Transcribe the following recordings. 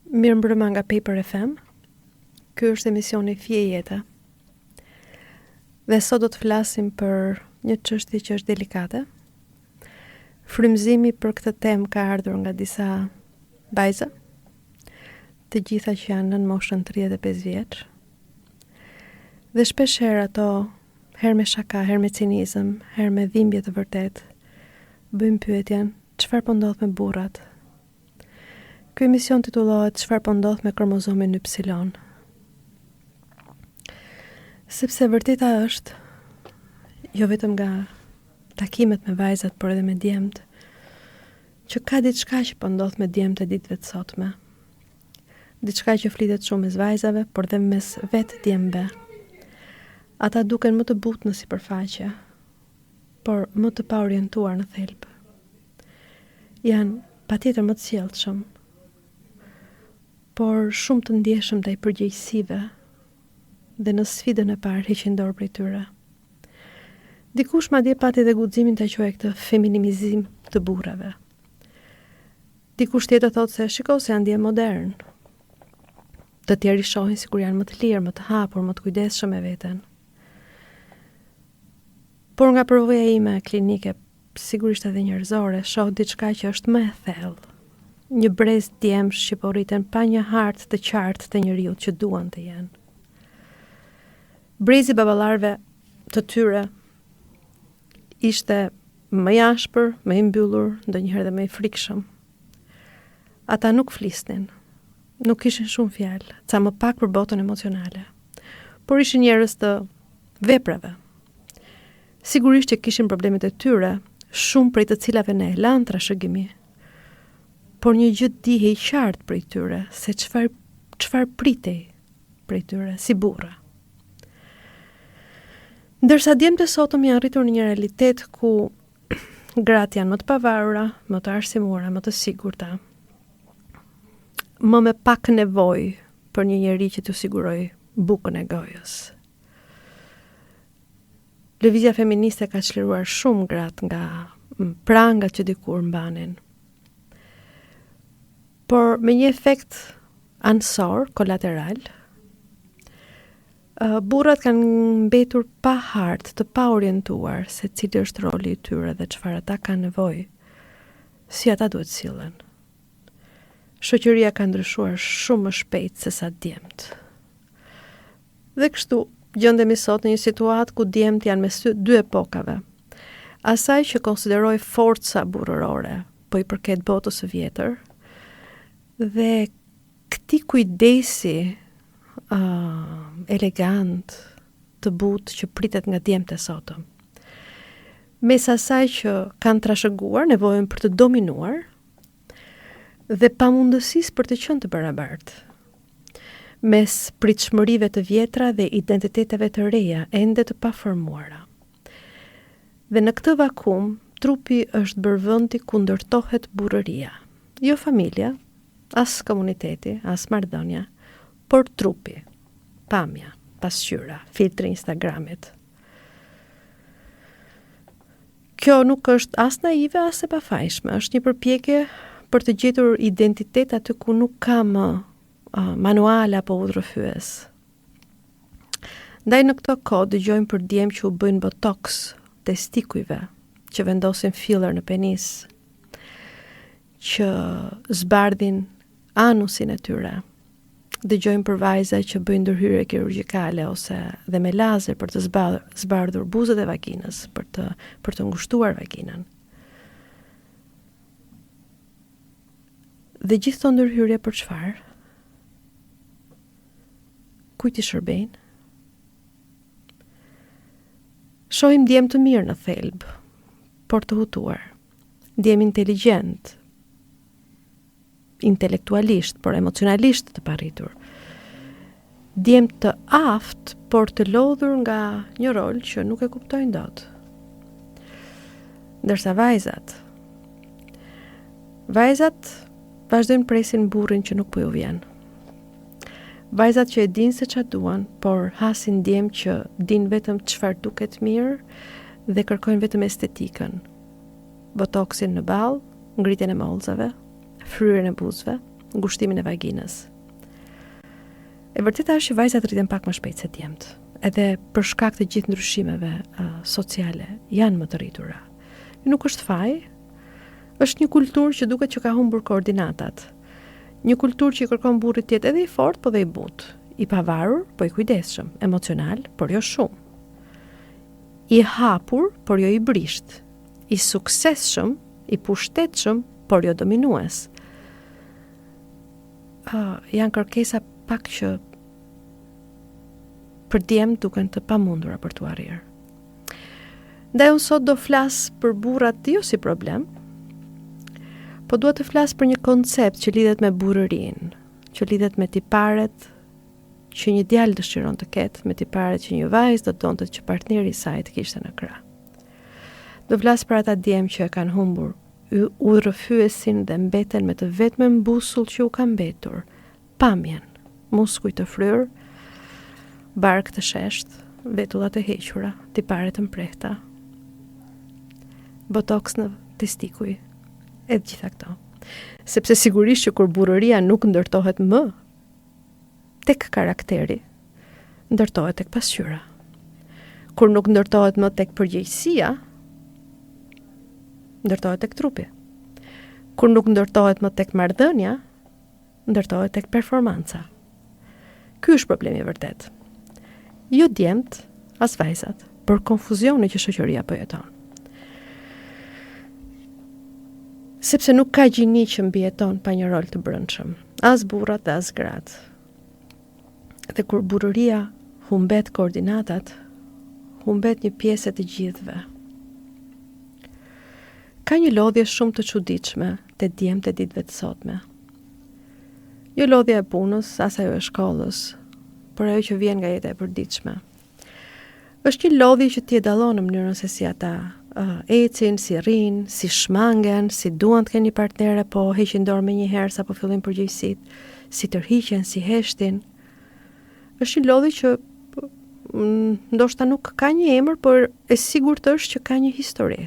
Mirë mbrëma nga Paper FM. Ky është emisioni Fije Jeta. Dhe sot do të flasim për një çështje që është delikate. Frymëzimi për këtë temë ka ardhur nga disa vajza, të gjitha që janë nën moshën 35 vjeç. Dhe shpesh herë ato, herë me shaka, herë me cinizëm, herë me dhimbje të vërtet, bëjmë pyetjen, çfarë po ndodh me burrat? Ky emision titullohet Çfarë po ndodh me kromozomin Y? Sepse vërteta është, jo vetëm nga takimet me vajzat, por edhe me djemt, që ka diçka që po ndodh me djemt e ditëve të sotme. Diçka që flitet shumë mes vajzave, por dhe mes vetë djemve. Ata duken më të butë në sipërfaqe, por më të paorientuar në thelb. Janë patjetër më të sjellshëm, por shumë të ndjeshëm ndaj përgjegjësive dhe në sfidën e parë heqin dorë prej tyre. Dikush madje pati dhe guximin ta quajë këtë feminimizim të burrave. Dikush tjetër thotë se shiko se janë djem modern. Të tjerë i shohin sikur janë më të lirë, më të hapur, më të kujdesshëm me veten. Por nga përvoja ime klinike, sigurisht edhe njerëzore, shoh diçka që është më e thellë. Një brez djemsh që po rriten pa një hartë të qartë të njeriut që duan të jenë. Brezi baballarëve të tyre ishte më i ashpër, më i mbyllur, ndonjëherë edhe më i frikshëm. Ata nuk flisnin, nuk kishin shumë fjalë, ca më pak për botën emocionale, por ishin njerëz të veprave. Sigurisht që kishin problemet e tyre, shumë prej të cilave ne e lanë trashëgimi, por një gjë dihej qartë prej tyre, se çfarë pritej prej tyre, si burra. Ndërsa djemtë e sotëm janë rritur në një realitet ku gratë janë më të pavarura, më të arsimuara, më të sigurta, më me pak nevojë për një njeri që t'u siguroj bukën e gojës. Lëvizja feministe ka çliruar shumë gratë nga prangat që dikur mbanin. Por me një efekt ansor, kolateral, burrat kanë mbetur pa hartë, të pa orientuar se cili është roli i tyre dhe çfarë ata kanë nevojë, si ata duhet sillen. Shoqëria ka ndryshuar shumë më shpejt se sa djemt. Dhe kështu, gjendemi sot në një situatë ku djemt janë mes dy epokave. Asaj që konsideroj forca burrërore, po i përket botës së vjetër, dhe këtij kujdesi elegant, të butë që pritet nga djemtë e sotëm. Mes asaj që kanë trashëguar nevojën për të dominuar dhe pamundësisë për të qenë të barabartë. Mes pritshmërive të vjetra dhe identiteteve të reja ende të paformuara. Dhe në këtë vakum, trupi është bërë vendi ku ndërtohet burrëria. Jo familja, as komuniteti, as marrëdhënia, por trupi, pamja, pasqyra, filtri Instagramit. Kjo nuk është as naive, as e pafajshme, është një përpjekje për të gjetur identitet aty ku nuk ka më manuale apo udhërrëfyes. Ndaj në këto kohë dëgjojmë për djemë që u bëjnë botox testikujve, që vendosin filler në penis, që zbardhin anusin e tyre. Dëgjojmë për vajza që bëjnë ndërhyrje kirurgjikale ose dhe me lazer për të zbardhur buzët e vaginës, për të ngushtuar vaginën. Dhe gjithë të ndërhyrje për çfarë? Kujt i shërbejnë? Shohim djem të mirë në thelb, por të hutuar. Djem inteligjent, intelektualisht, por emocionalisht të parritur. Djem të aftë, por të lodhur nga një rol që nuk e kuptojnë dot. Ndërsa vajzat vazhdojnë presin burrin që nuk po ju vjen. Vajzat që e dinë se çfarë duan, por hasin djem që dinë vetëm çfarë duket mirë dhe kërkojnë vetëm estetikën. Botoksin në ball, ngritjen e mollzave, fryrjen e buzëve, ngushtimin e vaginës. E vërteta është që vajzat rriten pak më shpejt se djemt, edhe për shkak të gjithë ndryshimeve sociale janë më të rritura. Nuk është faj, është një kulturë që duket që ka humbur koordinatat. Një kulturë që i kërkon burrit të jetë edhe i fortë, po dhe i butë, i pavarur, po i kujdesshëm, emocional, por jo shumë. I hapur, por jo i brisht, i suksesshëm, i pushtetshëm, por jo dominues. Janë kërkesa pak që për djemt duken të pamundura për t'u arrirë. Ndaj unë sot do flas për burrat jo si problem, po dua të flas për një koncept që lidhet me burrërinë, që lidhet me tiparet që një djalë dëshiron të ketë, me tiparet që një vajzë do donte që partneri i saj të kishte në krah. Do flas për ata djemë që e kanë humbur udhërrëfyesin dhe mbeten me të vetmen mbusull që u ka mbetur, pamjen, muskuj të fryrë, bark të sheshtë, vetullat e hequra, tipare të mprehta, botoks në testikuj, e gjitha këto. Sepse sigurisht që kur burrëria nuk ndërtohet më tek karakteri, ndërtohet tek pasqyra. Kur nuk ndërtohet më tek përgjegjësia, ndërtohet tek trupi. Kur nuk ndërtohet më tek marrëdhënia, ndërtohet tek performanca. Ky është problemi i vërtet. Jo djemt, as vajzat, për konfuzioni që shoqëria po jeton. Sepse nuk ka gjini që mbijeton pa një rol të brendshëm, as burrat dhe as gratë. Dhe kur burrëria humbet koordinatat, humbet një pjesë e të gjithëve. Ka një lodhje shumë të çuditshme te djemt e ditëve të sotme. Jo lodhja e punës, as ajo e shkollës, por ajo që vjen nga jeta e përditshme. Është një lodhje që ti e dallon në mënyrën se si ata ecin, si rrin, si shmangen, si duan të kenë një partnere, po heqin dorë me një herë sa po fillojnë përgjegjësitë, si tërhiqen, si heshtin. Është një lodhje që ndoshta nuk ka një emër, por e sigurt është që ka një histori.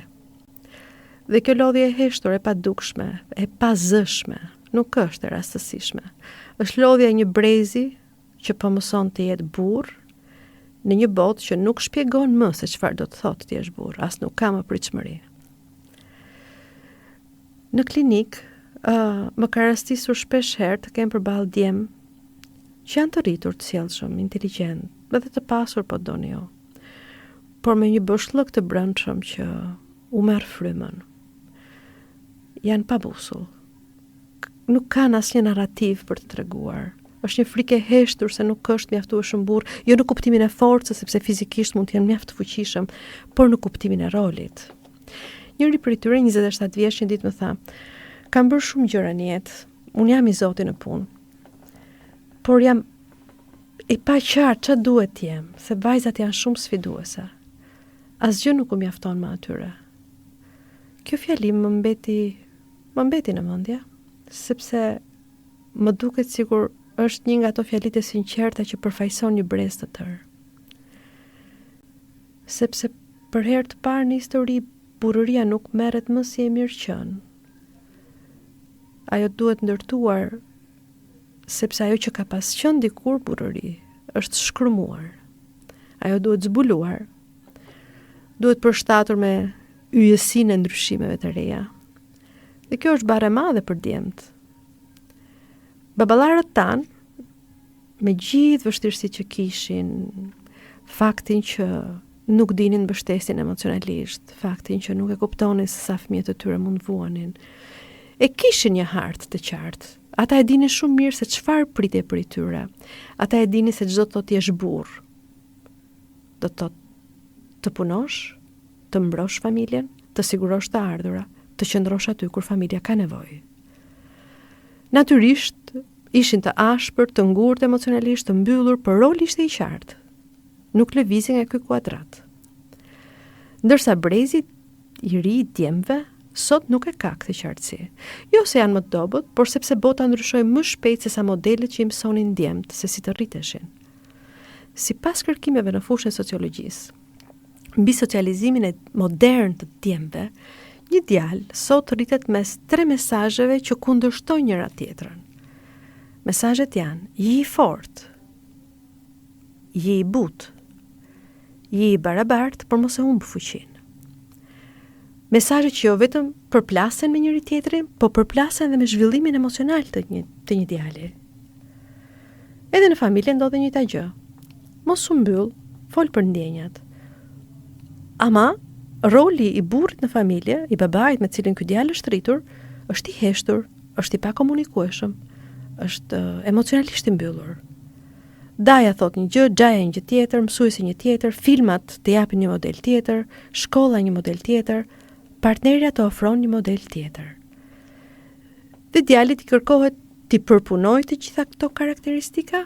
Dhe kjo lodhje e heshtur, e padukshme, e pazëshme, nuk është e rastësishme. Është lodhja e një brezi që po mëson të jetë burr në një botë që nuk shpjegon më se çfarë do të thotë ti je burr, as nuk ka më pritshmëri. Në klinik, më ka rastisur shpesh herë të kem përballë djem që janë të rritur, të sjellshëm, inteligjent, edhe të pasur po doni jo, por me një boshllëk të brendshëm që u merr frymën. Janë pa busull. Nuk kanë asnjë narrativ për të treguar. Është një frikë e heshtur se nuk është mjaftueshëm burr, jo në kuptimin e forcës, sepse fizikisht mund të jenë mjaft të fuqishëm, por në kuptimin e rolit. Njëri prej tyre, 27 vjeç, një ditë më tha: "Kam bërë shumë gjëra në jetë. Unë jam i Zotit në punë. Por jam i paqartë ç'a duhet të jem, se vajzat janë shumë sfiduese. Asgjë nuk u mjafton më atyre." Kjo fjalim më mbeti në mendje, sepse më duket sikur është një nga ato fjalit e sinqerta që përfaqëson një brez të tërë. Sepse për herë të parë në histori, burrëria nuk merret më si e mirëqen. Ajo duhet ndërtuar, sepse ajo që ka pas qenë dikur burrëri është shkrumuar. Ajo duhet zbuluar. Duhet përshtatur me yjesinë e ndryshimeve të reja. Dhe kjo është barë e madhe për djemt. Baballarët tanë, me gjithë vështirësitë që kishin, faktin që nuk dinin mbështesin emocionalisht, faktin që nuk e kuptonin se sa fëmijët e tyre mund vuanin, e kishin një hartë të qartë. Ata e dinin shumë mirë se çfarë pritej prej tyre. Ata e dinin se çdo të thotë jesh burr, do të thotë të punosh, të mbrosh familjen, të sigurosh të ardhura, të qëndrosh aty kur familja ka nevojë. Natyrisht, ishin të ashpër, të ngurtë emocionalisht, të mbyllur, por roli ishte i qartë. Nuk lëvizin nga ky kuadrat. Ndërsa brezi i ri i djemve sot nuk e ka këtë qartësi. Jo se janë më të dobët, por sepse bota ndryshoi më shpejt se sa modelet që i mësonin djemt se si të rriteshin. Sipas kërkimeve në fushën e sociologjisë, mbi socializimin e modern të djemve, një djalë sot rritet mes 3 mesazheve që kundërshtojnë njëra tjetrën. Mesazhet janë: je i fortë, je i butë, je i barabartë, por mos e humb fuqinë. Mesazhet që jo vetëm përplasen me njëri tjetrin, po përplasen dhe me zhvillimin emocional të një djali. Edhe në familje ndodhe njëjta gjë. Mos u mbyll, fol për ndjenjat. Ama roli i burrit në familje, i babait me cilin ky djalë është rritur, është i heshtur, është i pakomunikueshëm, është emocionalisht i mbyllur. Daja thot një gjë, xhaja një gjë tjetër, mësuesi një tjetër, filmat të japin një model tjetër, shkolla një model tjetër, partnerja të ofron një model tjetër. Dhe djalit i kërkohet t'i përpunojë të gjitha këto karakteristika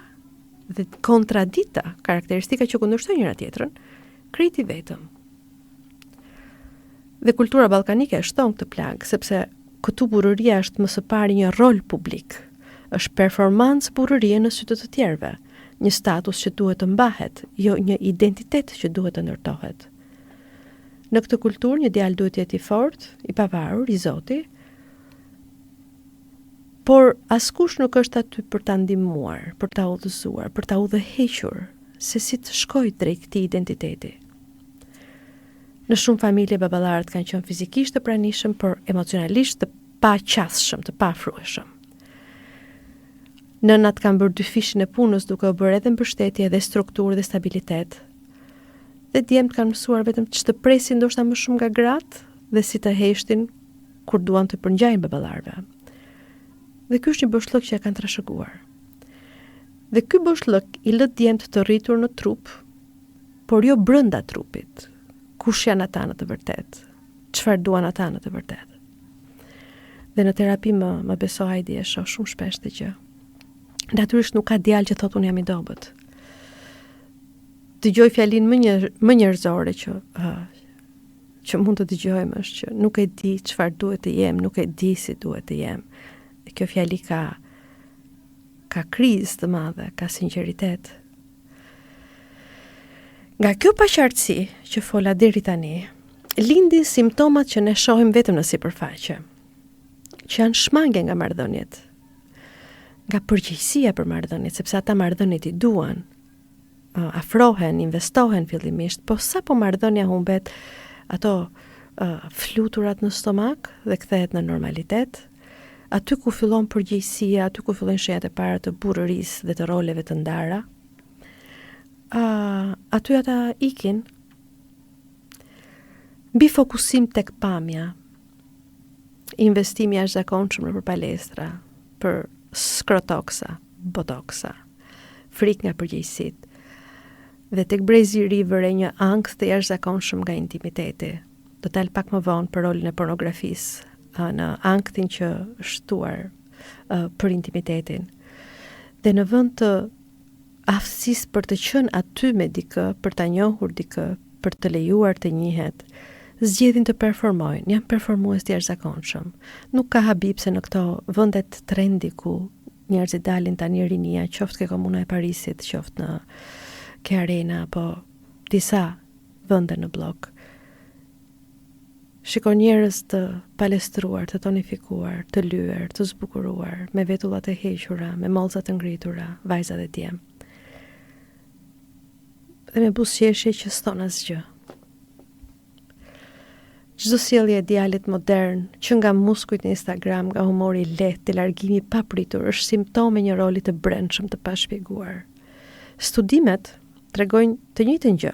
dhe kontradita, karakteristika që kundërshtojnë njëra tjetrën, kriti vetëm. Dhe kultura ballkanike e shton këtë plagë, sepse këtu burëria është më së pari një rol publik, është performancë burërie në sy të të tjerëve, një status që duhet të mbahet, jo një identitet që duhet të ndërtohet. Në këtë kulturë një djalë duhet të jetë i fortë, i pavarur, i zoti, por askush nuk është aty për ta ndihmuar, për ta udhëzuar, për ta udhëhequr se si të shkojë drejt këtij identiteti. Në shumë familje baballarët kanë qenë fizikisht të pranishëm, por emocionalisht të paqasshëm, të pafrueshëm. Nënat kanë bërë dy fishin e punës duke u bërë edhe mbështetje dhe strukturë dhe stabilitet. Dhe djemt kanë mësuar vetëm që të presin ndoshta më shumë nga gratë dhe si të heshtin kur duan të përngjajnë baballarëve. Dhe ky është një boshllëk që e kanë trashëguar. Dhe ky boshllëk i lë djemt të rritur në trup, por jo brenda trupit. Kush janë ata në të vërtetë? Çfarë duan ata në të vërtetë? Dhe në terapi më beso Heidi e shoh shumë shpesh të gjë. Natyrisht nuk ka djalë që thotë unë jam i dobët. Dëgjoj fjalinë më njerëzore që mund të dëgjojmë është që nuk e di çfarë duhet të jem, nuk e di si duhet të jem. Dhe kjo fjali ka krizë të madhe, ka sinqeritet. Nga kjo paqartësi që fola deri tani, lindin simptomat që ne shohim vetëm në sipërfaqe, që janë shmange nga marrëdhëniet, nga përgjegjësia për marrëdhëniet, sepse ata marrëdhëniet i duan, afrohen, investohen fillimisht, po sa po marrëdhënia humbet ato fluturat në stomak dhe kthehet në normalitet, aty ku fillon përgjegjësia, aty ku fillojnë shenjat e para të burrërisë dhe të roleve të ndara, aty ata ikin mbi fokusim tek pamja, investimi jashtëzakonshëm për palestra, për skrotoksa, botoksa, frikë nga përgjegjësitë. Dhe tek brezi i ri vëre një ankth të jashtëzakonshëm nga intimiteti. Do të dal pak më vonë për rolin e pornografisë, në ankthin që shtuar për intimitetin. Dhe në vend të aftësisë për të qenë aty me dikë, për ta njohur dikë, për të lejuar të njihet, zgjedhin të performojnë, janë performues të jashtëzakonshëm. Nuk ka habi pse në këto vendet trendi ku njerëzit dalin tani rinia, qoftë ke Komuna e Parisit, qoftë në ke Arena, apo disa vende në blok. Shikon njerëz të palestruar, të tonifikuar, të lyer, të zbukuruar, me vetullat e hequra, me mollza të ngritura, vajza dhe djem. Dhe me buzëqeshje që s'ton asgjë. Çdo sjellje e djalit modern, që nga muskujt në Instagram, nga humori i lehtë, largimi i papritur, është simptome një roli të brendshëm të pashpjeguar. Studimet tregojnë të njëjtën gjë.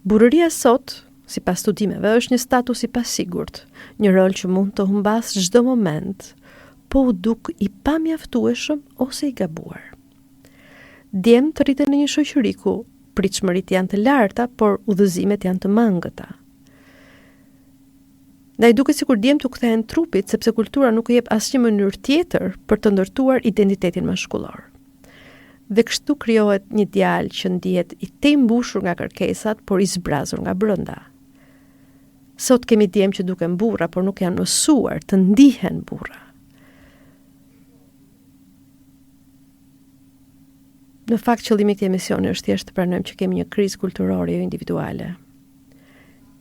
Burëria sot, sipas studimeve, është një status i pasigurt, një rol që mund të humbas çdo moment, po u duk i pamjaftueshëm ose i gabuar. Djemt rriten në një shoqëri ku pritshmëritë janë të larta, por udhëzimet janë të mangëta. Ndaj duket sikur djemt u kthehen trupit, sepse kultura nuk i jep asnjë mënyrë tjetër për të ndërtuar identitetin mashkullor. Dhe kështu krijohet një djalë që ndihet i mbushur nga kërkesat, por i zbrazur nga brenda. Sot kemi djemë që duken burra, por nuk janë mësuar të ndihen burra. Në fakt, qëllimi i këtij emisioni është thjesht të pranojmë që kemi një krizë kulturore jo individuale.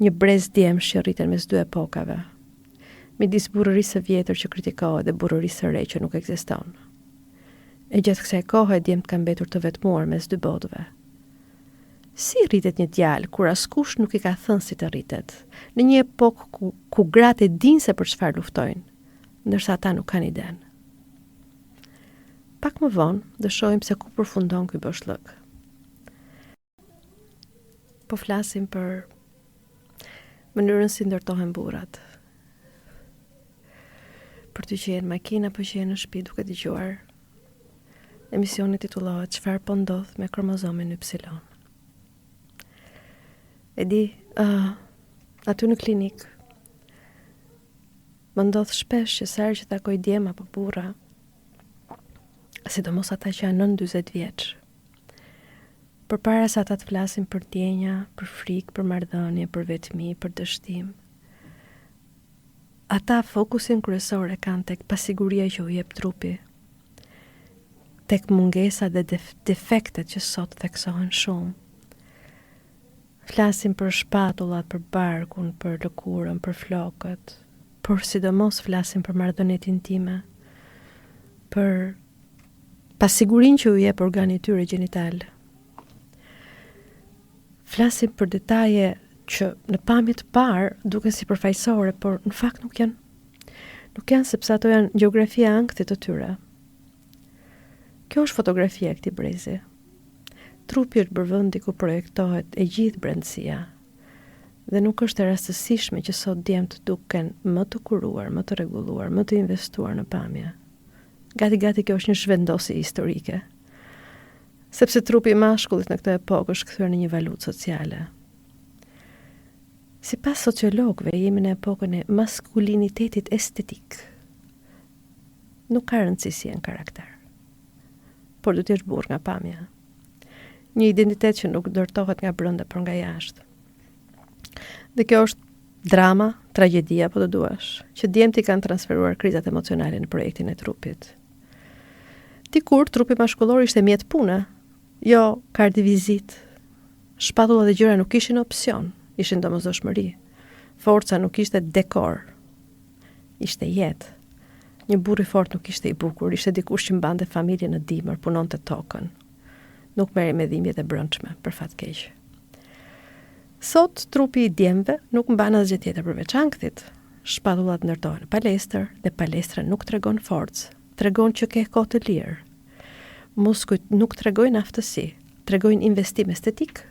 Një brez djemsh që rriten mes dy epokave, midis burrërisë së vjetër që kritikohet dhe burrërisë së re që nuk ekziston. E gjatë kësaj kohe djemt kanë mbetur të vetmuar mes dy botëve. Si rritet një djalë kur askush nuk i ka thënë si të rritet, në një epokë ku gratë e dinë se për çfarë luftojnë, ndërsa ata nuk kanë iden. Pak më vonë, do shohim se ku përfundon ky boshllëk. Po flasim për mënyrën si ndërtohen burrat. Për ty që jenë makina apo që jenë në shtëpi duke dëgjuar. Emisioni titullohet Çfarë po ndodh me kromozomin Y. E di, aty në klinik, më ndodh shpesh që sa herë që takoj djem apo burra, sidomos ata që janë nën 40 vjeç, përpara se ata të flasin për ndjenja, për frikë, për marrëdhënie, për vetmi, për dështim, ata fokusin kryesor e kanë tek pasiguria që u jep trupi, tek mungesa dhe defektet që sot theksohen shumë. Flasim për shpatullat, për barkun, për lëkurën, për flokët, por sidomos flasim për marrëdhëniet intime, për pasigurinë që u jep organi i tyre gjinital. Flasim për detaje që në pamje të parë duken si përfaqësore, por në fakt nuk janë sepse ato janë gjeografia e ankthit të tyre. Kjo është fotografia e këtij brezi. Trupi është bërvendi ku projektohet e gjithë brendësia. Dhe nuk është e rastësishme që sot djemt duken më të kuruar, më të rregulluar, më të investuar në pamje. Gati kjo është një zhvendosje historike. Sepse trupi i mashkullit në këtë epokë është kthyer në një valutë sociale. Sipas sociologëve, jemi në epokën e maskulinitetit estetik. Nuk ka rëndësi si janë karakter, por do të jesh burr nga pamja. Një identitet që nuk ndërtohet nga brenda, por nga jashtë. Dhe kjo është drama, tragjedia, po të duash, që djemti kanë transferuar krizat emocionale në projektin e trupit. Dikur, trupi mashkullor ishte mjet pune, jo kardivizit. Shpatullat dhe gjëra nuk ishin opsion, ishin domosdoshmëri. Forca nuk ishte dekor, ishte jetë. Një burr i fortë nuk ishte i bukur, ishte dikush që mbante familjen në dimër, punonte tokën. Nuk merri me dhimbjet e brendshme, për fat keq. Sot trupi i djemve nuk mban asgjë tjetër përveç ankthit. Shpatullat ndërtohen në palestër dhe palestra nuk tregon forcë, tregon që ke kohë të lirë. Muskujt nuk tregojnë aftësi, tregojnë investim estetik.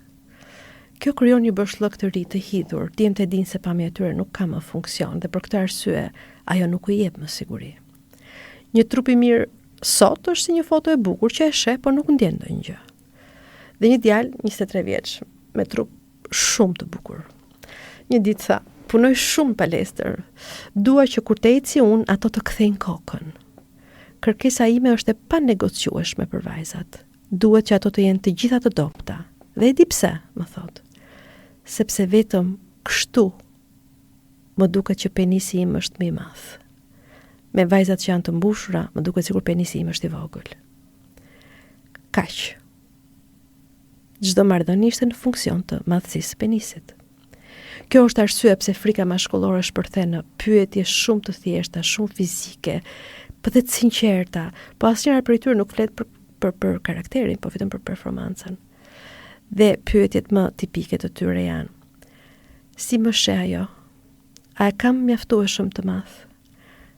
Kjo krijon një boshllëk të ri të hidhur. Djemtë dinë se pamja e tyre nuk ka më funksion dhe për këtë arsye ajo nuk u jep më siguri. Një trup i mirë sot është si një foto e bukur që e sheh por nuk ndjen ndonjë gjë. Dhe një djalë 23 vjeç me trup shumë të bukur. Një ditë tha, punoj shumë palestër. Dua që kur të eci unë, ato të kthejnë kokën. Kërkesa ime është e panegociueshme për vajzat. Duhet që ato të jenë të gjitha të dobta. Dhe e di pse, më thot. Sepse vetëm kështu më duket që penisi im është më i madh. Me vajzat që janë të mbushura, më duket sikur penisi im është i vogël. Kaq. Çdo marrëdhënie ishte në funksion të madhësisë së penisit. Kjo është arsye pse frika mashkullore shpërthen në pyetje shumë të thjeshta, shumë fizike, por të sinqerta, po asnjëra prej tyre nuk flet për karakterin, po vetëm për performancën. Dhe pyetjet më tipike të tyre janë: si më sheh ajo? A e kam mjaftueshëm të madh?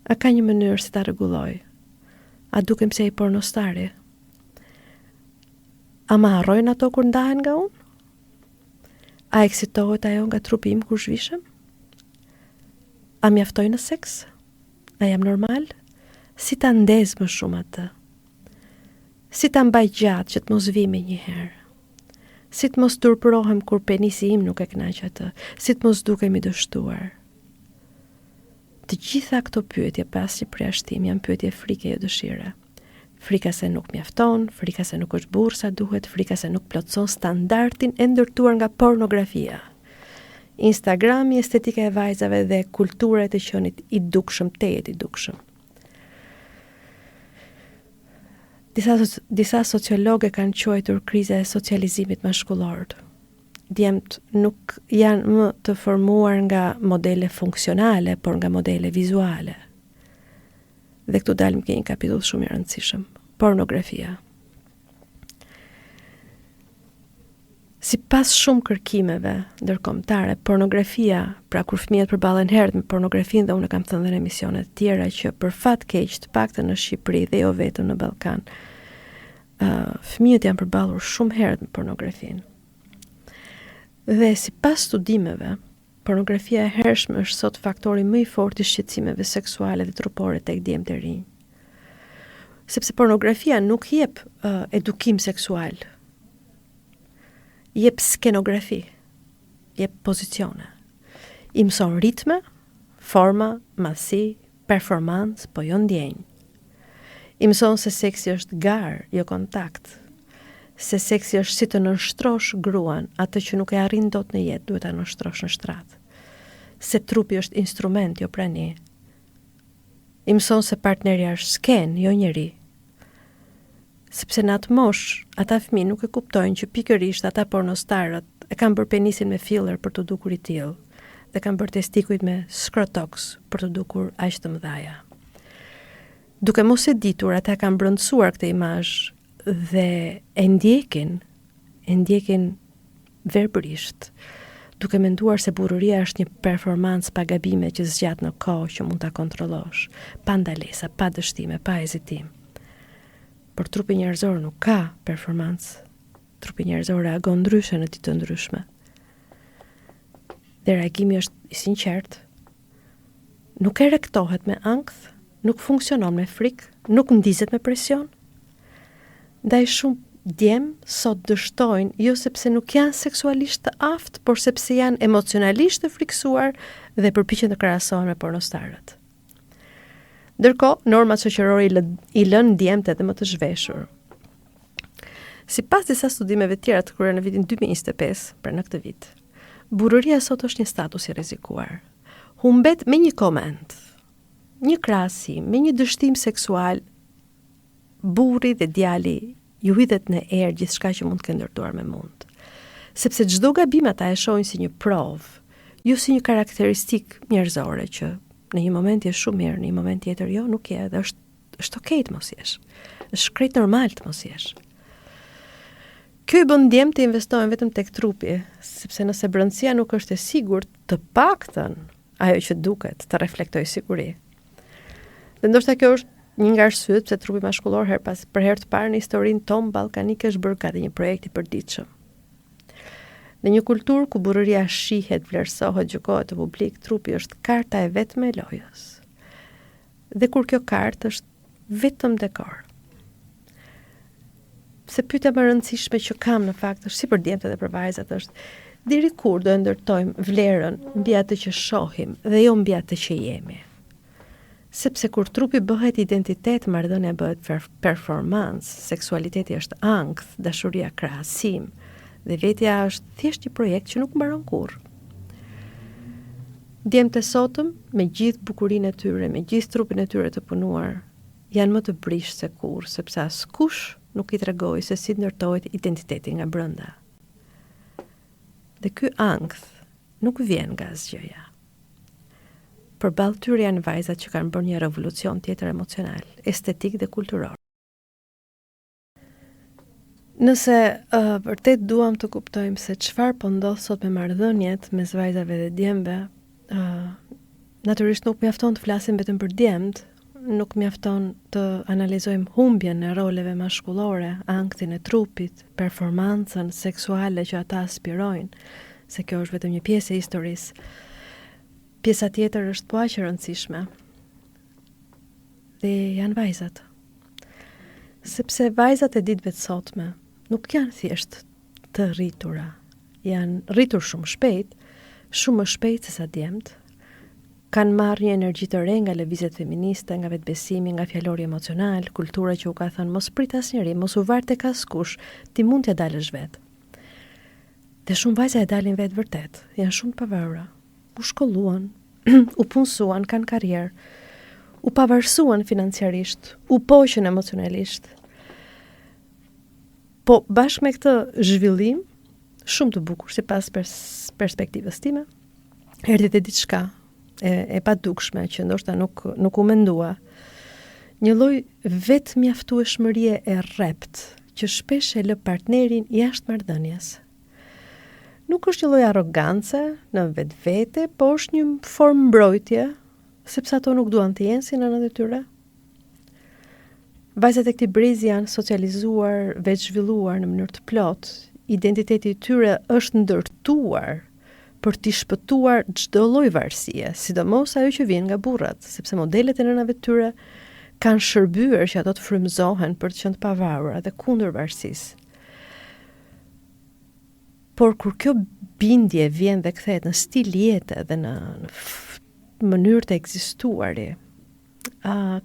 A ka një mënyrë si ta rregulloj? A dukem se i pornostari? A ma harrojnë ato kur ndahen nga unë? A eksitohet ajo nga trupi im kur zhvishem? A mjaftoj në seks? A jam normal? Si ta ndez më shumë atë? Si ta mbaj gjatë që të mos vimi një herë? Si të mos turpërohem kur penisi im nuk e kënaq atë? Si të mos dukem i dështuar? Të gjitha këto pyetje pas një përjashtim janë pyetje frike jo dëshire. Frika se nuk mjafton, frika se nuk është burr sa duhet, frika se nuk plotson standardin e ndërtuar nga pornografia. Instagrami, estetika e vajzave dhe kultura e të qenit i dukshëm, tejet i dukshëm. Disa sociologë kanë quajtur kriza e socializimit mashkullor. Djemt nuk janë më të formuar nga modele funksionale, por nga modele vizuale. Dhe këtu dalim ke një kapitull shumë i rëndësishëm. pornografia. Si pas shumë kërkimeve ndërkombëtare, pornografia, pra kur fëmijët përballen herët me pornografinë, dhe unë kam thënë në emisionet tjera që për fat keq, të paktën në Shqipëri dhe jo vetëm në Ballkan, fëmijët janë përballur shumë herët me pornografinë. Dhe si pas studimeve, pornografia e hershme është sot faktori më i fortë i shqetësimeve seksuale dhe trupore tek djemtë e rinj. Sepse pornografia nuk jep edukim seksual, jep skenografi, jep pozicione. I mëson ritme, forma, madhësi, performancë, po jo ndjenjë. I mëson se seksi është garë, jo kontakt. Se seksi është si të nënshtrosh gruan, atë që nuk e arrin dot në jetë, duhet ta nënshtrosh në shtratë. Se trupi është instrument, jo prani. I mëson se partnerja është sken, jo njeri. Sepse në atë mosh, ata fëmijë nuk e kuptojnë që pikërisht ata pornostarët e kanë bërë penisin me filler për të dukur i tillë, dhe kanë bërë testikujt me scrotox për të dukur aq të mëdhaja. Duke mos e ditur, ata kanë brëndësuar këtë imazh dhe e ndjekin verbërisht, duke menduar se burëria është një performancë pa gabime që zgjat në kohë që mund ta kontrollosh, pa ndalesa, pa dështime, pa hezitim. Por trupi njerëzor nuk ka performancë. Trupi njerëzor reagon ndryshe në ditë të ndryshme. Dhe reagimi është i sinqert. Nuk e rektohet me ankth, nuk funksionon me frikë, nuk ndizet me presion. Ndaj shumë djem sot dështojnë jo sepse nuk janë seksualisht të aftë, por sepse janë emocionalisht të frikësuar dhe përpiqen të krahasohen me pornostarët. Ndërkohë, norma shoqërore i lën djemtë edhe më të zhveshur. Sipas disa studimeve tjera të kryer në vitin 2025, pra në këtë vit, burëria sot është një status i rrezikuar. Humbet me një koment, një krahasim, me një dështim seksual, burri dhe djali ju hidhet në erë gjithçka që mund të kenë ndërtuar me mund. Sepse çdo gabim ata e shohin si një provë, jo si një karakteristikë njerëzore që në një moment je shumë mirë, në një moment tjetër jo, nuk je, dhe është okay të mos jesh. Është krejt normal të mos jesh. Kjo i bën djemtë të investojnë vetëm tek trupi, sepse nëse brëndësia nuk është e sigurt, të paktën ajo që duket të reflektojë siguri. Dhe ndoshta kjo është një nga arsyet pse trupi maskullor për herë të parë në historinë tonë ballkanike është bërë gati një projekt i përditshëm. Në një kulturë ku burëria shihet, vlerësohet, gjykohet të publik, trupi është karta e vetme e lojës. Dhe kur kjo kartë është vetëm dekor. Se pyetja më e rëndësishme që kam në fakt është si për djemtë dhe për vajzat është deri kur do e ndërtojmë vlerën mbi atë që shohim dhe jo mbi atë që jemi. Sepse kur trupi bëhet identitet, marrëdhënia bëhet performance, seksualiteti është ankth, dashuria krahasim, dhe vetja është thjesht një projekt që nuk mbaron kurrë. Djemtë e sotëm, me gjithë bukurinë e tyre, me gjithë trupin e tyre të punuar, janë më të brishtë se kurrë, sepse askush nuk i tregoi se si ndërtohet identiteti nga brenda. Dhe ky ankth nuk vjen nga asgjëja. Përballë tyre janë vajzat që kanë bërë një revolucion tjetër emocional, estetik dhe kulturor. Nëse vërtet duam të kuptojmë se çfarë po ndodh sot me marrëdhëniet mes vajzave dhe djemve, natyrisht nuk mjafton të flasim vetëm për djemt, nuk mjafton të analizojmë humbjen e roleve maskullore, ankthin e trupit, performancën seksuale që ata aspirojnë, se kjo është vetëm një pjesë e historisë. Pjesa tjetër është po aq e rëndësishme. Dhe janë vajzat. Sepse vajzat e ditëve të sotme nuk janë thjesht të rritura, janë rritur shumë shpejt, shumë më shpejt se sa djemtë, kanë marrë një energji të re nga lëvizjet feministe, nga vetbesimi, nga fjalori emocional, kultura që u ka thënë mos prit asnjëri, mos u var tek askush, ti mund t'ja dalësh vetë. Dhe shumë vajza e dalin vetë vërtet, janë shumë të pavarura, u shkolluan, u punësuan, kanë karrierë, u pavarësuan financiarisht, u poqën emocionalisht. Po bashkë me këtë zhvillim, shumë të bukur, sipas perspektivës time, erdhi te diçka e padukshme që ndoshta nuk u mendua. një lloj vetë mjaftueshmërie e rrept që shpesh e lë partnerin jashtë marrëdhënies. Nuk është një lloj arrogance në vetvete, po është një formë mbrojtje, sepse ato nuk duan të jenë si nënat e tyre. Vajzat e këtij brezi janë socializuar, veç zhvilluar në mënyrë të plotë. Identiteti i tyre është ndërtuar për t'i shpëtuar çdo lloj varësie, sidomos ajo që vjen nga burrat, sepse modelet e nënave të tyre kanë shërbyer që ato të frymëzohen për të qenë të pavarura dhe kundër varësisë. Por kur kjo bindje vjen dhe kthehet në stil jete dhe në mënyrë të ekzistuari,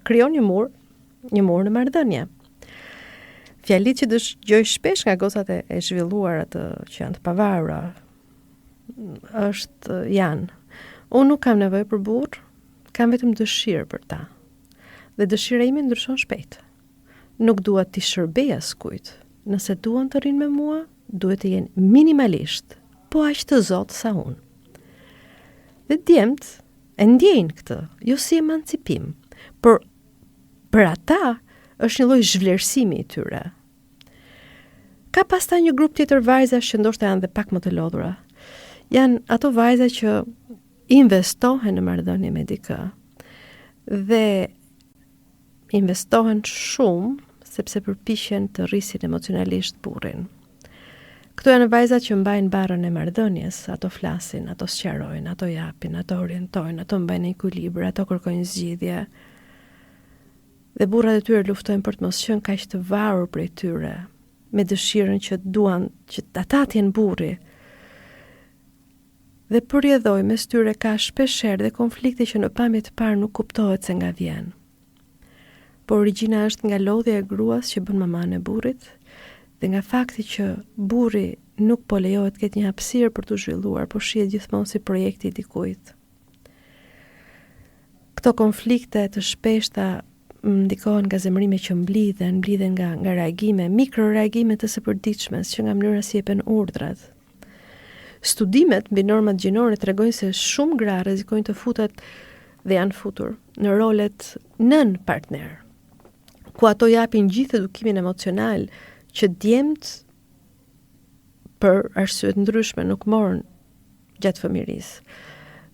krijon një mur në marrëdhënie. Fjalit që dëgjoj shpesh nga gocat e zhvilluara që janë të pavarura janë: unë nuk kam nevojë për burr, kam vetëm dëshirë për ta. Dhe dëshira ime ndryshon shpejt. Nuk dua t'i shërbej askujt. Nëse duan të rinë me mua, duhet të jenë minimalisht, po aq të zotë sa unë. Dhe djemt e ndjejnë këtë, jo si emancipim, por për ata është një lloj zhvlerësimi i tyre. Ka pastaj një grup tjetër vajzash që ndoshta janë dhe pak më të lodhura. Janë ato vajza që investohen në marrëdhënie me dikë dhe investohen shumë sepse përpiqen të rrisin emocionalisht burrin. Këto janë vajzat që mbajnë barrën e marrëdhënies, ato flasin, ato sqarojnë, ato japin, ato orientojnë, ato mbajnë ekuilibër, ato kërkojnë zgjidhje. Dhe burrat e tyre luftojnë për të mos qenë kaq të varur prej tyre, me dëshirën që duan që ata të jenë burri. Dhe përjedhoj mes tyre ka shpeshherë dhe konflikte që në pamje të parë nuk kuptohet se nga vjen. Por origjina është nga lodhja e gruas që bën maman e burrit, dhe nga fakti që burri nuk po lejohet të ketë një hapësirë për të zhvilluar, por shihet gjithmonë si projekti i dikujt. Këto konflikte të shpeshta ndikohen nga zemrime që mblidhen nga reagime, mikroreagime të së përditshmes që nga mënyra si jepen urdhrat. Studimet mbi normat gjinore tregojnë se shumë gra rrezikojnë të futet dhe janë futur në rolet nën partner, ku ato japin gjithë edukimin emocional që djemt për arsye të ndryshme nuk morën gjatë fëmirisë.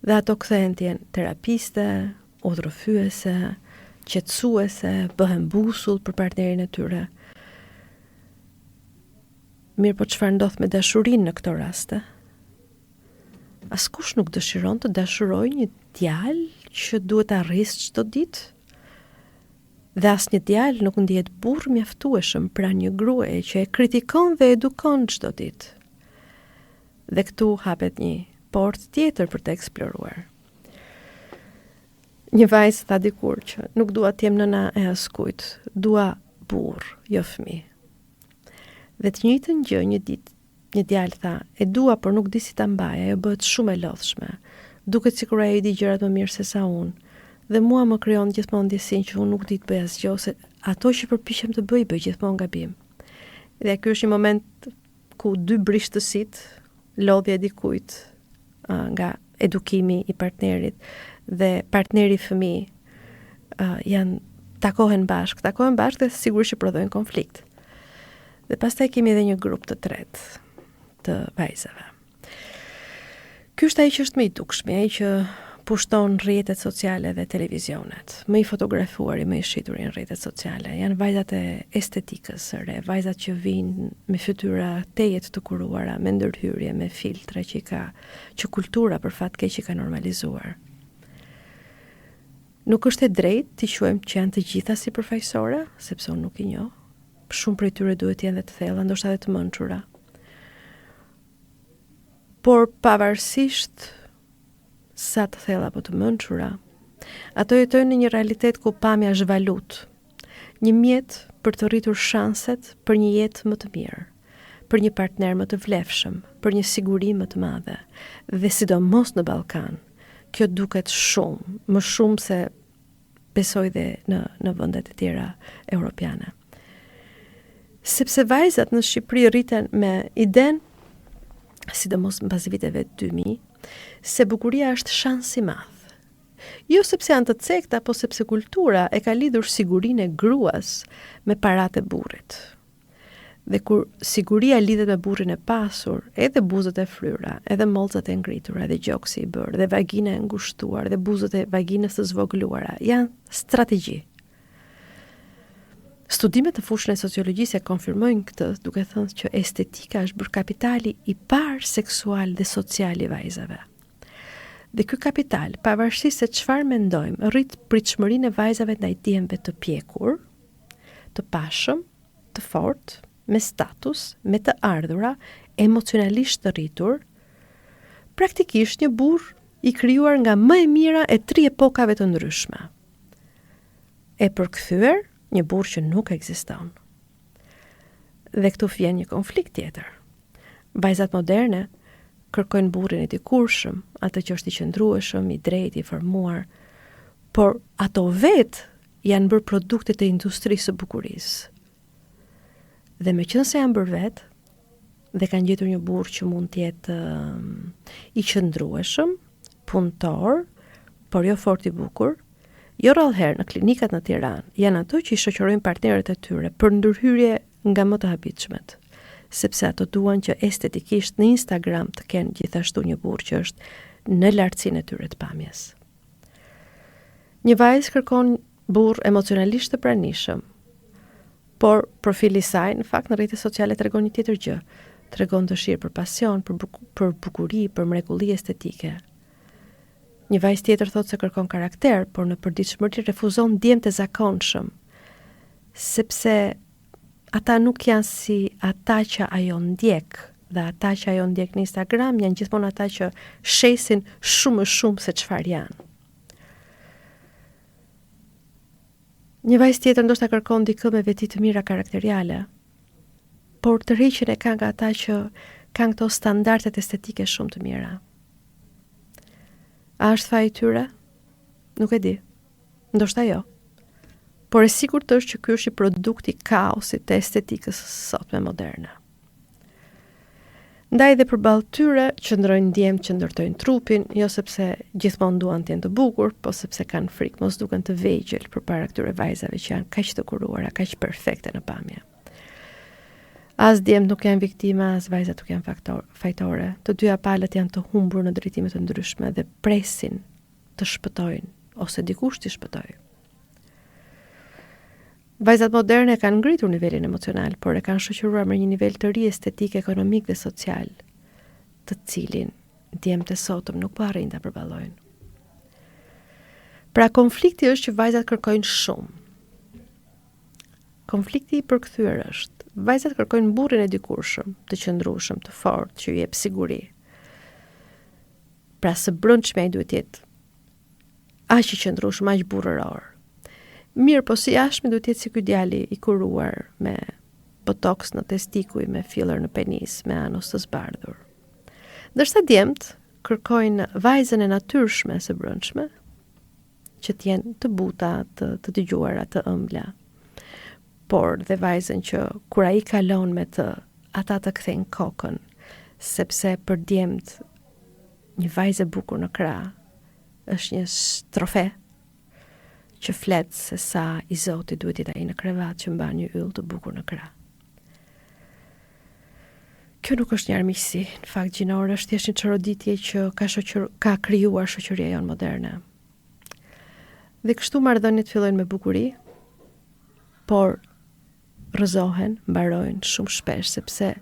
Dhe ato kthehen të jenë terapiste, udhërrëfyese, qetësuese, bëhen busull për partnerin e tyre. Mirë, po çfarë ndodh me dashurinë në këto raste? Askush nuk dëshiron të dashurojë një djalë që duhet ta arrisë çdo ditë. Dhe asnjë djalë nuk ndihet burr mjaftueshëm pranë një gruaje që e kritikon dhe edukon çdo ditë. Dhe këtu hapet një portë tjetër për të eksploruar. Një vajzë tha dikur që nuk dua të jem nëna e askujt, dua burr, jo fëmijë. Dhe të njëjtën gjë një ditë një djalë tha, e dua por nuk di si ta mbaj, ajo bëhet shumë e lodhshme. Duket sikur ai di gjërat më mirë se sa unë. Dhe mua më krijon gjithmonë ndjesinë që unë nuk di të bëj asgjë, ose ato që përpiqem të bëj gjithmonë gabim. Dhe ky është një moment ku dy brishtësit, lodhja e dikujt nga edukimi i partnerit dhe partneri i fëmijë takohen bashkë dhe sigurisht që prodhojnë konflikt. Dhe pastaj kemi edhe një grup të tretë të vajzave. Ky është ai që është më i dukshmi, ai që pushton rrjetet sociale dhe televizionet, më i fotografuari, më i shitur në rrjetet sociale. Janë vajzat e estetikës së re, vajzat që vijnë me fytyra tejet të kuruara, me ndërhyrje, me filtra që kultura për fat keq ka normalizuar. Nuk është e drejtë të quajmë që janë të gjitha si përfaqësore, sepse unë nuk i njoh. Shumë prej tyre duhet të jenë dhe të thella, ndoshta edhe të mençura. Por pavarësisht sa të thella apo të mençura, ato jetojnë në një realitet ku pamja është valutë, një mjet për të rritur shanset për një jetë më të mirë, për një partner më të vlefshëm, për një siguri më të madhe. Dhe sidomos në Ballkan, kjo duket shumë, më shumë se besoj dhe në vendet e tjera europiane. Sepse vajzat në Shqipëri rriten me iden, sidomos mbas viteve 2000, se bukuria është shans i madh. Jo sepse janë të cekta, po sepse kultura e ka lidhur sigurinë e gruas me paratë e burrit. Dhe kur siguria lidhet me burrin e pasur, edhe buzët e fryra, edhe mollcat e ngritura, edhe gjoksi i bërë, dhe vagina e ngushtuar, dhe buzët e vaginës të zvogluara, janë strategji. Studimet të fushën e sociologjisë e konfirmojnë këtë, duke thënë që estetika është bërë kapitali i parë seksual dhe social i vajzave. Dhe ky kapital, pavarësisht se çfarë mendojmë, rrit pritshmërinë e vajzave ndaj djemve të pjekur, të pashëm, të fortë, me status, me të ardhura, emocionalisht të rritur, praktikisht një burr i krijuar nga më e mira e 3 epokave të ndryshme. E përkthyer një burr që nuk ekziston. Dhe këtu vjen një konflikt tjetër. Vajzat moderne kërkojnë burrin e dikurshëm, atë që është i qëndrueshëm, i drejtë, i formuar, por ato vetë janë bërë produkte të industrisë së bukurisë. Dhe me qënë se janë bërë vetë, dhe kanë gjetur një burr që mund të jetë i qëndrueshëm, punëtor, por jo fort i bukur, jo rrallëherë në klinikat në Tiranë, janë ato që i shoqërojnë partnerët e tyre për ndërhyrje nga më të habitshmet, sepse ato duan që estetikisht në Instagram të kenë gjithashtu një burr që është në lartësinë e tyre të pamjes. Një vajzë kërkon burr emocionalisht të pranishëm, por profili i saj në fakt në rrjetet sociale tregon një tjetër gjë. Tregon dëshirë për pasion, për bukuri, për mrekulli estetike. Një vajzë tjetër thotë se kërkon karakter, por në përditshmëri refuzon djemtë e zakonshëm, sepse ata nuk janë si ata që ajo ndjek, dhe ata që ajo ndjek në Instagram janë gjithmonë ata që shesin shumë më shumë se çfarë janë. Një vajzë tjetër ndoshta kërkon dikë me veti të mira karakteriale, por tërheqjen e ka nga ata që kanë këto standardet estetike shumë të mira. A është faji tyre? Nuk e di. Ndoshta jo. Por e sigurt është që ky është i produkti i kaosit të estetikës sotme moderne. Ndaj dhe përballë tyre qëndrojnë djemt që ndërtojnë trupin, jo sepse gjithmonë duan të jenë të bukur, po sepse kanë frikë mos duken të vegjël përpara këtyre vajzave që janë kaq të kuruara, kaq perfekte në pamje. As djemt nuk janë viktima, as vajzat nuk janë fajtore. Të dyja palët janë të humbur në drejtime të ndryshme dhe presin të shpëtojnë ose dikush t'i shpëtojë. Vajzat moderne kanë ngritur nivelin emocional, por e kanë shoqëruar me një nivel të ri estetik, ekonomik dhe social, të cilin djemtë e sotëm nuk po arrin ta përballojnë. Pra konflikti është që vajzat kërkojnë shumë. Konflikti i përkthyer është, vajzat kërkojnë burrin e dikurshëm, të qëndrueshëm, të fortë, që i jep siguri. Pra së brendshme ai duhet të jetë aq i qëndrueshëm, aq burrëror. Mirë, po si jashtëmi duhet të jetë si ky djali i kuruar me botox në testikuj, me filler në penis, me anus të zbardhur. Ndërsa djemt kërkojnë vajzën e natyrshme së brendshme, që të jenë të buta, të dëgjuara, të ëmbla. Por dhe vajzën që kur ai kalon me të, ata të kthejnë kokën, sepse për djemt një vajzë e bukur në krah është një trofe që flet se sa i Zotit duhet jetë ai në krevat që mban një yll të bukur në krah. Kjo nuk është një armiqësi, në fakt gjinore është thjesht një çoroditje që ka krijuar shoqëria jonë moderne. Dhe kështu marrëdhëniet fillojnë me bukuri, por rrëzohen, mbarojnë shumë shpesh sepse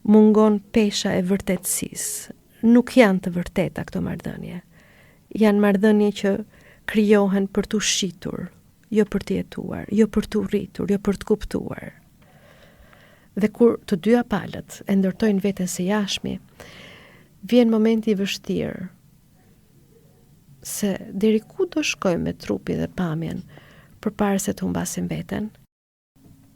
mungon pesha e vërtetësisë. Nuk janë të vërteta këto marrëdhënie. Janë marrëdhënie që krijohen për t'u shitur, jo për të jetuar, jo për t'u rritur, jo për të kuptuar. Dhe kur të dyja palët e ndërtojnë veten së jashtmi, vjen momenti i vështirë, se deri ku do shkojmë me trupin dhe pamjen përpara se të humbasim veten.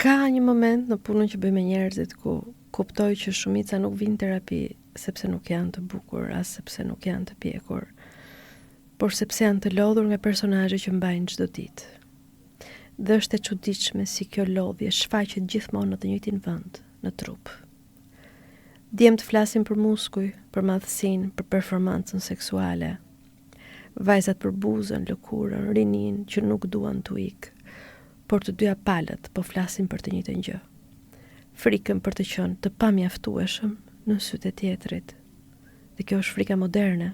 Ka një moment në punën që bëj me njerëzit ku kuptoj që shumica nuk vinë terapi sepse nuk janë të bukur, as sepse nuk janë të pjekur, por sepse janë të lodhur nga personazhe që mbajnë çdo ditë. Dhe është e çuditshme si kjo lodhje shfaqet gjithmonë në të njëjtin vend, në trup. Djemt flasin për muskuj, për madhësinë, për performancën seksuale. Vajzat për buzën, lëkurën, rinin që nuk duan të ikë, por të dyja palët po flasin për të njëjtën gjë. Frikën për të qenë të pamjaftueshëm në sytë e tjetrit. Dhe kjo është frika moderne,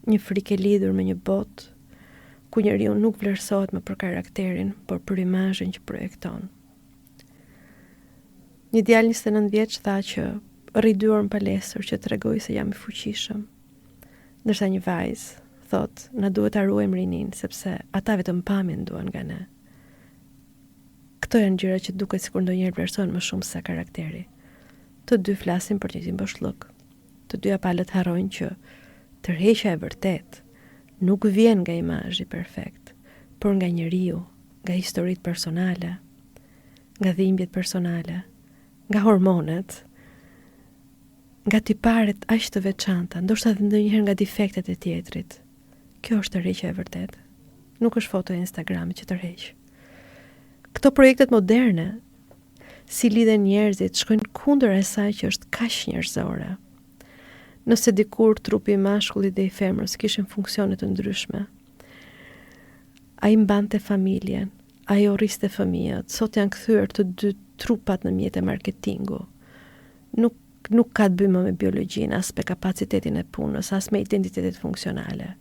një frikë e lidhur me një botë ku njeriu nuk vlerësohet më për karakterin, por për imazhin që projekton. Një djalë 29 vjeç tha që rri 2 orë në palestër që tregoj se jam i fuqishëm. Ndërsa një vajzë thot, na duhet ta ruajmë rinin sepse ata vetëm pamjen duan nga ne. Këto janë gjëra që duket sikur ndonjëherë vlerësohen më shumë se karakteri. Të dy flasin për një boshllëk. Të dyja palët harrojnë që tërheqja e vërtet nuk vjen nga imazhi perfekt, por nga njeriu, nga historitë personale, nga dhimbjet personale, nga hormonet, nga tiparet aq të veçanta, ndoshta edhe ndonjëherë nga defektet e tjetrit. Kjo është tërheqja e vërtet. Nuk është foto e Instagramit që tërheq. Këto projektet moderne, si lidhen njerëzit, shkojnë kundër asaj që është kaq njerëzore. Nëse dikur trupi i mashkullit dhe i femrës kishin funksione të ndryshme, ai mbante familjen, ai urriste fëmijët, sot janë kthyer të dy trupat në mjet e marketingu. Nuk ka të bëjë më me biologjinë, as me kapacitetin e punës, as me identitetet funksionale.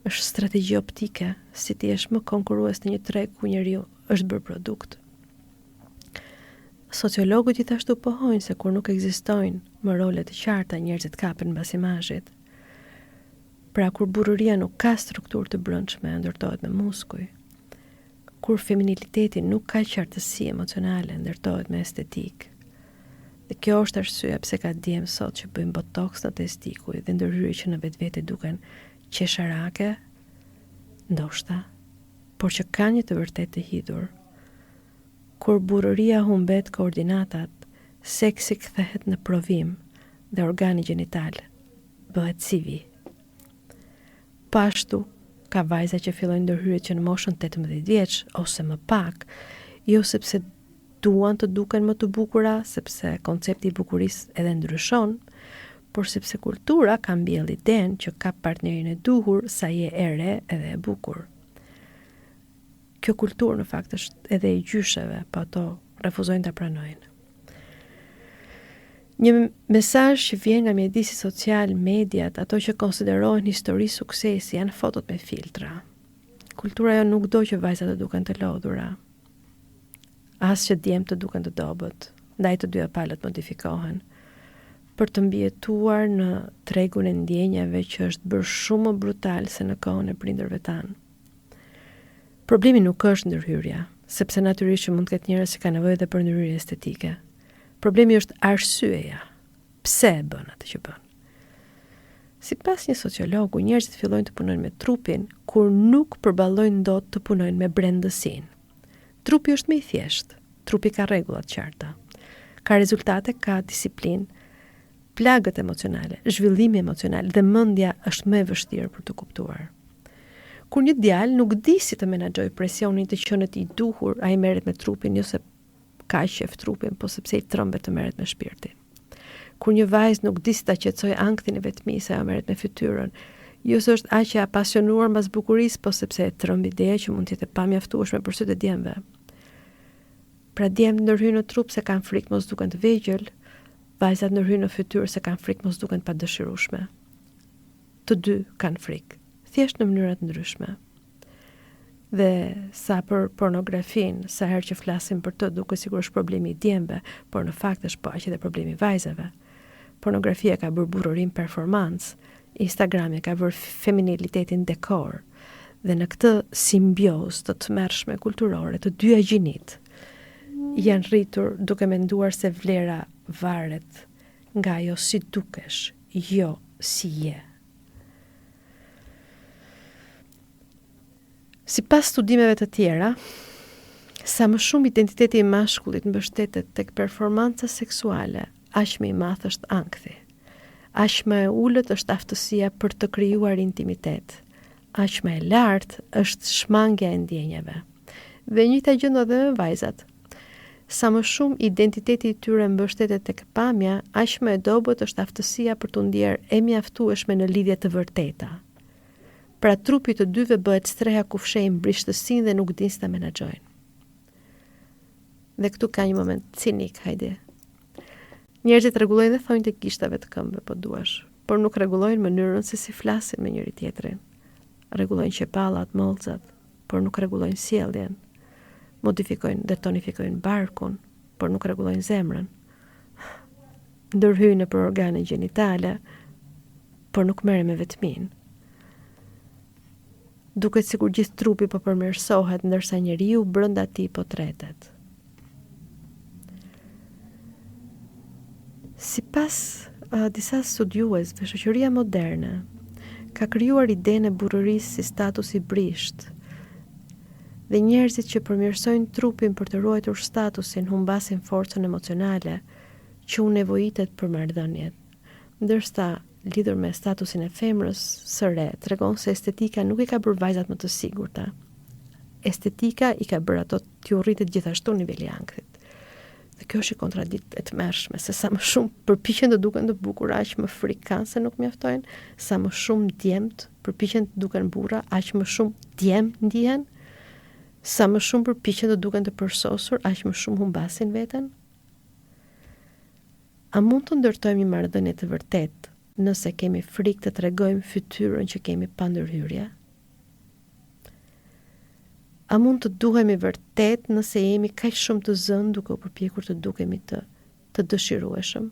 Është strategji optike, si ti jesh më konkurrues në një treg ku njeriu është bërë produkt. Sociologët gjithashtu pohojnë se kur nuk ekzistojnë më role të qarta, njerëzit kapen mbas imazhit. Pra kur burëria nuk ka strukturë të brendshme, ndërtohet me muskuj. Kur feminiliteti nuk ka qartësi emocionale, ndërtohet me estetik. Dhe kjo është arsyeja pse ka djemë sot që bëjmë botox në testikuj dhe ndërhyrje që në vetvete duken qesharake, ndoshta, por që ka një të vërtet të hidhur. Kur burëria humbet koordinatat, seksi kthehet në provim dhe organi gjenital bëhet si vi. Pashtu, ka vajza që fillojnë ndërhyrjet që në moshën 18 vjeç ose më pak, jo sepse duan të duken më të bukura, sepse koncepti i bukurisë edhe ndryshon, por sepse kultura ka mbjellë idenë që ka partnerin e duhur sa je e re edhe e bukur. Kjo kulturë në fakt është edhe i gjysheve, po ato refuzojnë ta pranojnë. Një mesazh që vjen nga mjedisi social, mediat, ato që konsiderohen histori suksesi, janë fotot me filtra. Kultura jo nuk do që vajzat të duken të lodhura, as që djemt të duken të dobët, ndaj të dyja palët modifikohen, për të mbijetuar në tregun e ndjenjave që është bërë shumë më brutal se në kohën e prindërve tanë. Problemi nuk është ndërhyrja, sepse natyrisht që mund të ketë njerëz që kanë nevojë edhe për ndërhyrje estetike. Problemi është arsyeja. Pse e bën atë që bën? Sipas një sociologu, njerëzit fillojnë të punojnë me trupin kur nuk përballojnë dot të punojnë me brendësinë. Trupi është më i thjeshtë, trupi ka rregulla të qarta. Ka rezultate, ka disiplinë, plagët emocionale, zhvillimi emocional dhe mendja është më e vështirë për të kuptuar. Kur një djalë nuk di si të menaxhojë presionin të qenit i duhur, ai merret me trupin jo se ka qef trupin, po sepse i trëmbet të merret me shpirtin. Kur një vajzë nuk di si ta qetësojë ankthin e vetmisë, ajo merret me fytyrën, jo se është aq e apasionuar mbas bukurisë, po sepse e tremb ideja që mund të jetë pamjaftueshme për sytë e djemve. Pra djemt ndërhyjnë në trup se kanë frikë mos duken të vegjël, vajzat ndërhyjnë në fytyrë se kanë frikë mos duken të padëshirueshme. Të dy kanë frikë, thjesht në mënyra të ndryshme. Dhe sa për pornografin, sa herë që flasim për të, duke sigur është problemi i djemve, por në fakt është po aq edhe problemi i vajzave. Pornografia ka bërë burërin performancë, Instagrami ka bërë feminilitetin dekor, dhe në këtë simbios të tmerrshme kulturore të dyja gjinit, janë rritur duke menduar se vlera varet nga ajo si dukesh, jo si je. Sipas studimeve të tjera, sa më shumë identiteti i mashkullit mbështetet tek performanca seksuale, aq më i madh është ankthi. Aq më e ulët është aftësia për të krijuar intimitet. Aq më e lartë është shmangja e ndjenjave. Dhe njëjta gjë ndodh edhe me vajzat. Sa më shumë identiteti i tyre mbështetet tek pamja, aq më e dobët është aftësia për t'u ndjerë e mjaftueshme në lidhje të vërteta. pra trupi të dyve bëhet streha ku fshejnë brishtësinë dhe nuk din si ta menaxhojnë. Dhe këtu ka një moment cinik, hajde. Njerëzit rregullojnë dhe thonë të kishtave të këmbëve, po duash, por nuk rregullojnë mënyrën se si flasin me njëri tjetrin. Rregullojnë qepallat, mollxat, por nuk rregullojnë sjelljen. Modifikojnë dhe tonifikojnë barkun, por nuk rregullojnë zemrën. Ndërhyjnë nëpër organe gjinitale, por nuk merren me vetminë. Duket sikur gjithë trupi po përmirësohet, ndërsa njeriu brenda tij po tretet. Sipas disa studiuesve, shoqëria moderne ka krijuar idenë e burrërisë si status i brisht, dhe njerëzit që përmirësojnë trupin për të ruajtur statusin humbasin forcën emocionale që u nevojitet për marrëdhënien. Ndërsa lidhur me statusin e femrës së re, tregon se estetika nuk i ka bërë vajzat më të sigurta. Estetika i ka bërë ato t'ju rritet gjithashtu niveli i ankthit. Dhe kjo është kontradiktë e tmerrshme, se sa më shumë përpiqen të duken të bukur, aq më frikë kanë se nuk mjaftojnë, sa më shumë djemt përpiqen të duken burra, aq më shumë djem ndihen, sa më shumë përpiqen të duken të përsosur, aq më shumë humbasin veten. A mund të ndërtojmë një marrëdhënie të vërtetë nëse kemi frikë të tregojmë fytyrën që kemi pa ndërhyrje? A mund të duhemi vërtet nëse jemi kaq shumë të zënë duke u përpjekur të dukemi të dëshirueshëm?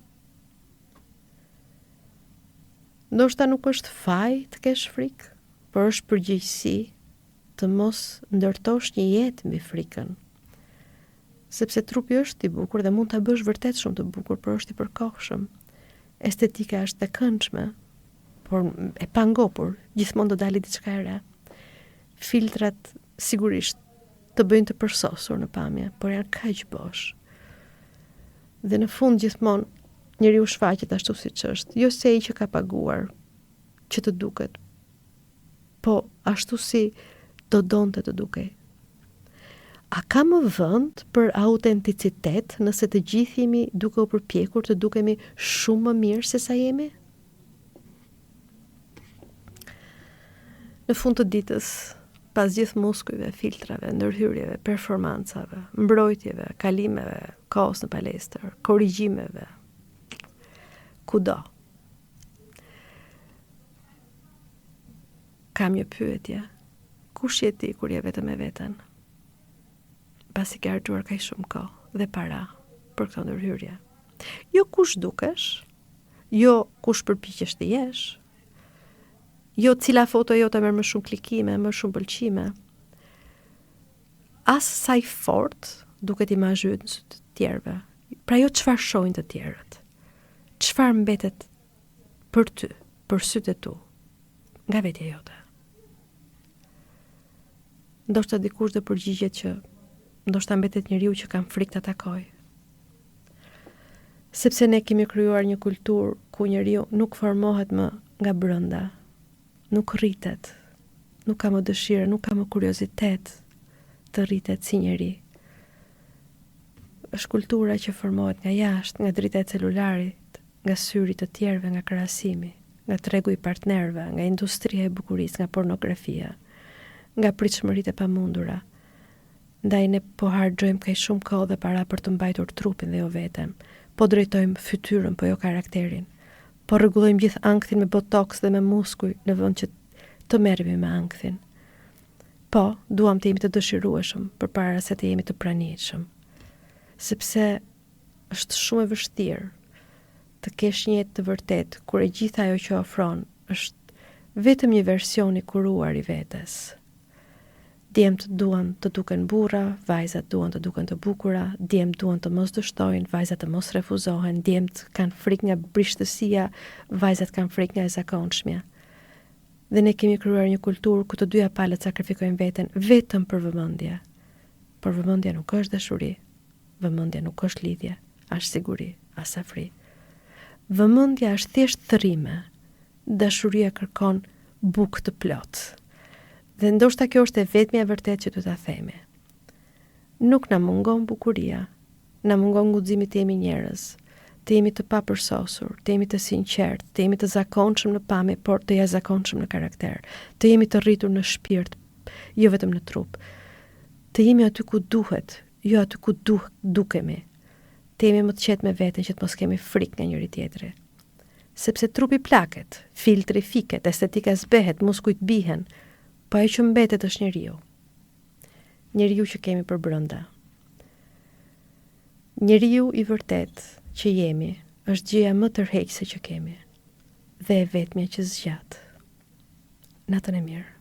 Ndoshta nuk është faj të kesh frikë, por është përgjegjësi të mos ndërtosh një jetë mbi frikën. Sepse trupi është i bukur dhe mund ta bësh vërtet shumë të bukur, por është i përkohshëm. Estetika është e këndshme, por e pangopur, gjithmonë do dalë diçka e re. Filtrat sigurisht të bëjnë të përsosur në pamje, por janë kaq bosh. Dhe në fund gjithmonë njeriu shfaqet ashtu siç është, jo se ai që ka paguar që të duket, po ashtu si do donte të dukej. A ka më vend për autenticitet nëse të gjithë jemi duke u përpjekur të dukemi shumë më mirë se sa jemi? Në fund të ditës, pas gjithë muskujve, filtrave, ndërhyrjeve, performancave, mbrojtjeve, kalimeve, kohës në palestër, korrigjimeve, kudo. Kam një pyetje. Kush je ti kur je vetëm me veten? Pasi ke harxuar kaq shumë kohë dhe para për këtë ndërhyrje. Jo kush dukesh, jo kush përpiqesh të jesh, jo cila foto jote merr më shumë klikime, më shumë pëlqime. As sa i fort duket imazhi yt në sy të tjerëve. Pra jo çfarë shohin të tjerët. Çfarë mbetet për ty, për sytë e tu, nga vetja jote. Ndoshta dikush do përgjigjet që ndoshta mbetet njeriu që kam frikë ta takoj. Sepse ne kemi krijuar një kulturë ku njeriu nuk formohet më nga brenda, nuk rritet, nuk ka më dëshirë, nuk ka më kuriozitet të rritet si njeri. Është kultura që formohet nga jashtë, nga drita e celularit, nga syri të tjerëve, nga krahasimi, nga tregu i partnerëve, nga industria e bukurisë, nga pornografia, nga pritshmëritë e pamundura. Ndaj ne po harxojmë kaq shumë kohë dhe para për të mbajtur trupin dhe jo veten. Po drejtojmë fytyrën, po jo karakterin. Po rregullojmë gjithë ankthin me botox dhe me muskuj në vend që të merremi me ankthin. Po, duam të jemi të dëshirueshëm përpara se të jemi të pranishëm. Sepse është shumë e vështirë të kesh një jetë të vërtetë kur e gjitha ajo që ofron është vetëm një version i kuruar i vetes. Djemt duan të duken burra, vajzat duan të duken të bukura, djemt duan të mos dështojnë, vajzat të mos refuzohen, djemt kanë frikë nga brishtësia, vajzat kanë frikë nga e zakonshmja. Dhe ne kemi krijuar një kulturë ku të dyja palët sakrifikojnë veten vetëm për vëmendje. Por vëmendja nuk është dashuri, vëmendja nuk është lidhje, as siguri, as afri. Vëmendja është thjesht thërrime. Dashuria kërkon bukë të plotë. Dhe ndoshta kjo është e vetmja e vërtetë që do ta themi. Nuk na mungon bukuria, na mungon guximi të jemi njerëz, të jemi të papërsosur, të jemi të sinqert, të jemi të zakonshëm në pamje, por të jashtëzakonshëm në karakter, të jemi të rritur në shpirt, jo vetëm në trup, të jemi aty ku duhet, jo aty ku dukemi, të jemi më të qetë me veten që të mos kemi frikë nga njëri tjetri. Sepse trupi plaket, filtri fiket, estetika zbehet, muskujt bihen, po ajo që mbetet është njeriu. Njeriu që kemi për brenda. Njeriu i vërtet që jemi është gjëja më tërheqëse që kemi dhe e vetmja që zgjat. Natën e mirë.